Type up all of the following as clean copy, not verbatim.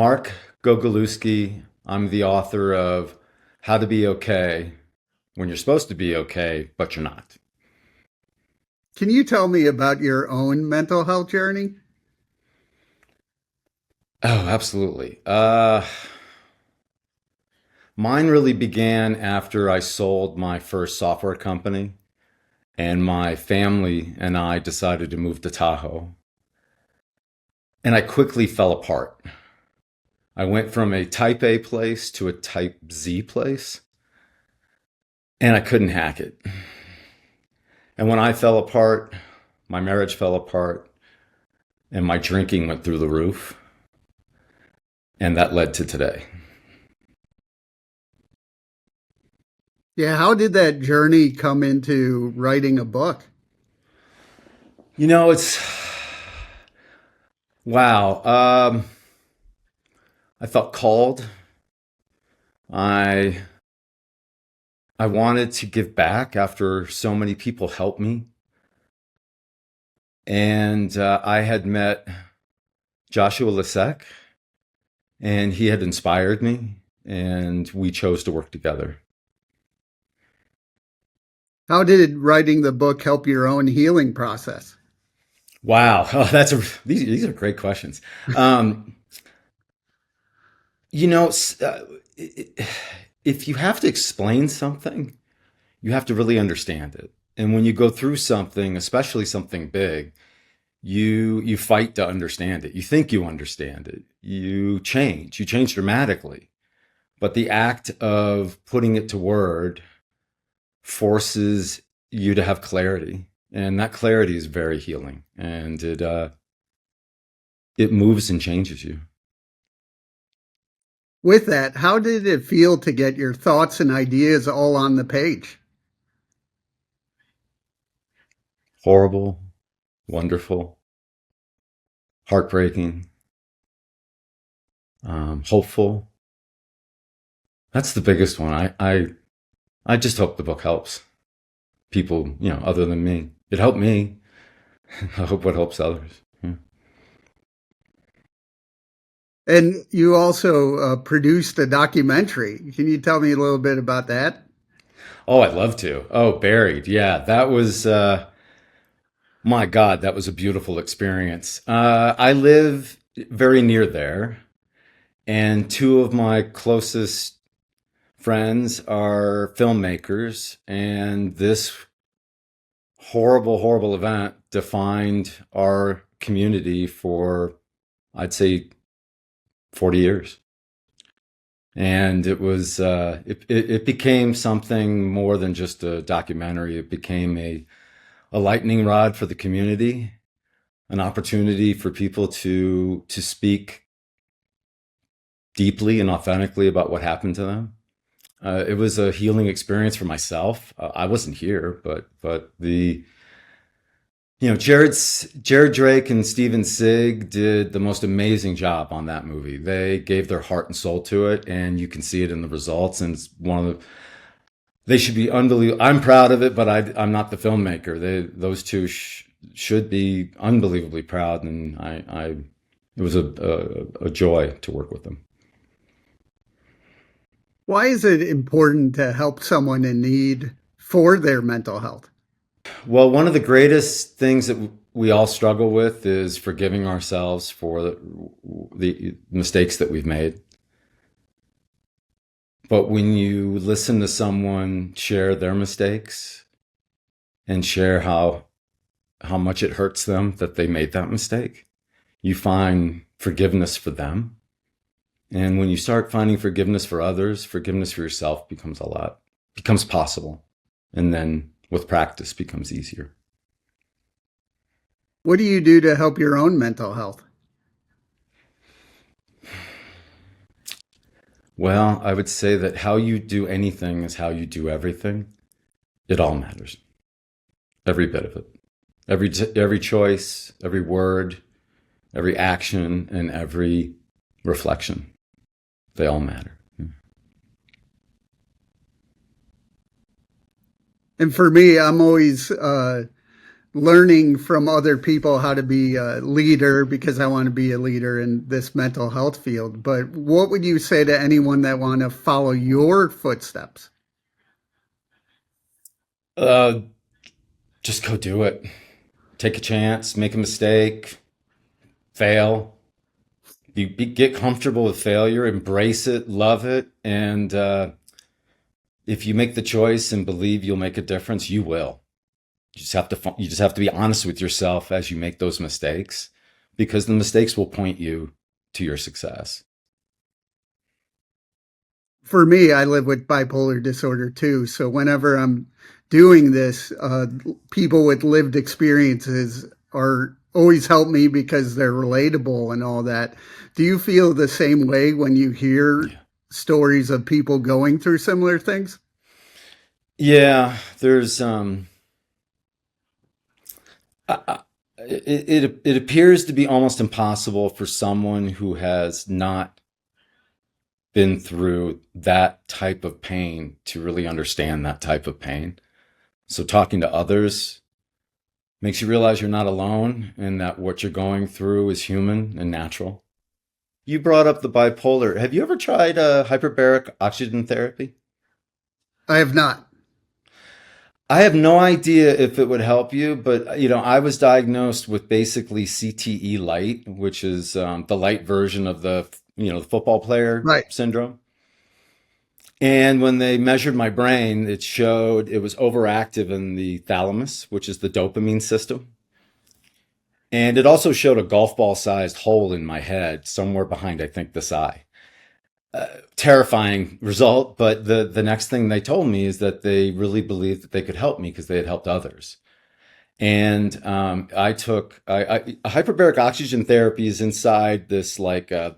Mark Gogolewski. I'm the author of How to Be Okay When You're Supposed to Be Okay, but You're Not. Can you tell me about your own mental health journey? Oh, absolutely. Mine really began after I sold my first software company, and my family and I decided to move to Tahoe. And I quickly fell apart. I went from a type A place to a type Z place, and I couldn't hack it. And when I fell apart, my marriage fell apart, and my drinking went through the roof. And that led to today. Yeah, how did that journey come into writing a book? It's wow. I felt called. I I wanted to give back after so many people helped me, and I had met Joshua Lisek, and he had inspired me, and we chose to work together. How did writing the book help your own healing process? Wow, these are great questions. Um, you know, if you have to explain something, you have to really understand it. And when you go through something, especially something big, you fight to understand it. You think you understand it. You change dramatically. But the act of putting it to word forces you to have clarity. And that clarity is very healing. And it moves and changes you. With that, how did it feel to get your thoughts and ideas all on the page? Horrible, wonderful, heartbreaking, hopeful. That's the biggest one. I just hope the book helps people, other than me. It helped me. I hope it helps others. Yeah. And you also produced a documentary. Can you tell me a little bit about that? Oh, I'd love to. Oh, Buried. Yeah, that was, my God, that was a beautiful experience. I live very near there, and two of my closest friends are filmmakers, and this horrible, horrible event defined our community for, I'd say, 40 years. And it became something more than just a documentary. It became a lightning rod for the community, an opportunity for people to speak deeply and authentically about what happened to them. It was a healing experience for myself. I wasn't here, but the Jared Drake and Steven Sigg did the most amazing job on that movie. They gave their heart and soul to it, and you can see it in the results. And it's one of the they should be unbelievable. I'm proud of it, but I'm not the filmmaker. Those two should be unbelievably proud, and it was a joy to work with them. Why is it important to help someone in need for their mental health? Well, one of the greatest things that we all struggle with is forgiving ourselves for the mistakes that we've made. But when you listen to someone share their mistakes and share how much it hurts them that they made that mistake, you find forgiveness for them. And when you start finding forgiveness for others, forgiveness for yourself becomes possible. And then with practice becomes easier. What do you do to help your own mental health? Well, I would say that how you do anything is how you do everything. It all matters. Every bit of it. Every choice, every word, every action, and every reflection. They all matter. And for me, I'm always learning from other people how to be a leader because I want to be a leader in this mental health field. But what would you say to anyone that want to follow your footsteps? Uh, just go do it. Take a chance, make a mistake, fail. Get comfortable with failure, embrace it, love it, and if you make the choice and believe you'll make a difference, you will. You just have to be honest with yourself as you make those mistakes, because the mistakes will point you to your success. For me, I live with bipolar disorder too. So whenever I'm doing this, people with lived experiences are always help me because they're relatable and all that. Do you feel the same way when you hear Yeah. stories of people going through similar things? Yeah, there's it appears to be almost impossible for someone who has not been through that type of pain to really understand that type of pain. So talking to others makes you realize you're not alone and that what you're going through is human and natural. You brought up the bipolar. Have you ever tried hyperbaric oxygen therapy? I have not. I have no idea if it would help you, but I was diagnosed with basically CTE light, which is the light version of the football player Right. syndrome. And when they measured my brain, it showed it was overactive in the thalamus, which is the dopamine system. And it also showed a golf ball sized hole in my head, somewhere behind, I think, this eye. Terrifying result, but the next thing they told me is that they really believed that they could help me because they had helped others. And I took hyperbaric oxygen therapy is inside this like kind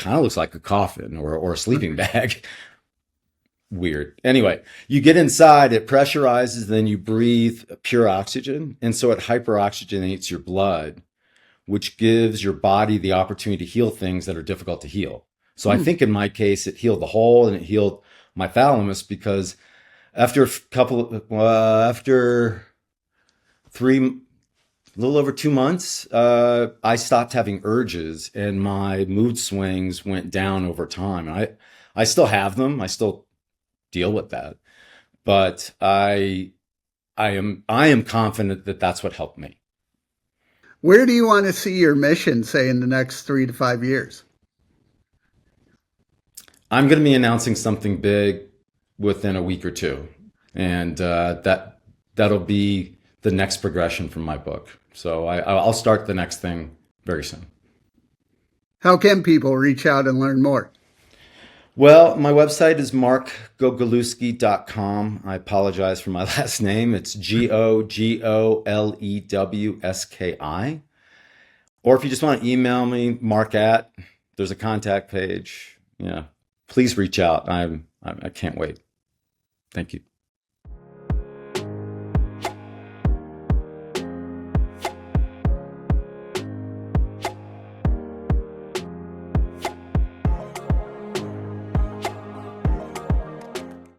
of looks like a coffin or a sleeping bag. Weird. Anyway, you get inside, it pressurizes, then you breathe pure oxygen, and so it hyperoxygenates your blood, which gives your body the opportunity to heal things that are difficult to heal. So I Hmm. think in my case, it healed the hole and it healed my thalamus because after a little over 2 months, I stopped having urges and my mood swings went down over time. And I still have them. I still deal with that, but I am confident that that's what helped me. Where do you want to see your mission, say, in the next 3 to 5 years? I'm going to be announcing something big within a week or two, and that'll be the next progression from my book. So I'll start the next thing very soon. How can people reach out and learn more? Well, my website is markgogolewski.com. I apologize for my last name. It's Gogolewski. Or if you just want to email me, mark at, there's a contact page. Yeah, please reach out. I can't wait. Thank you.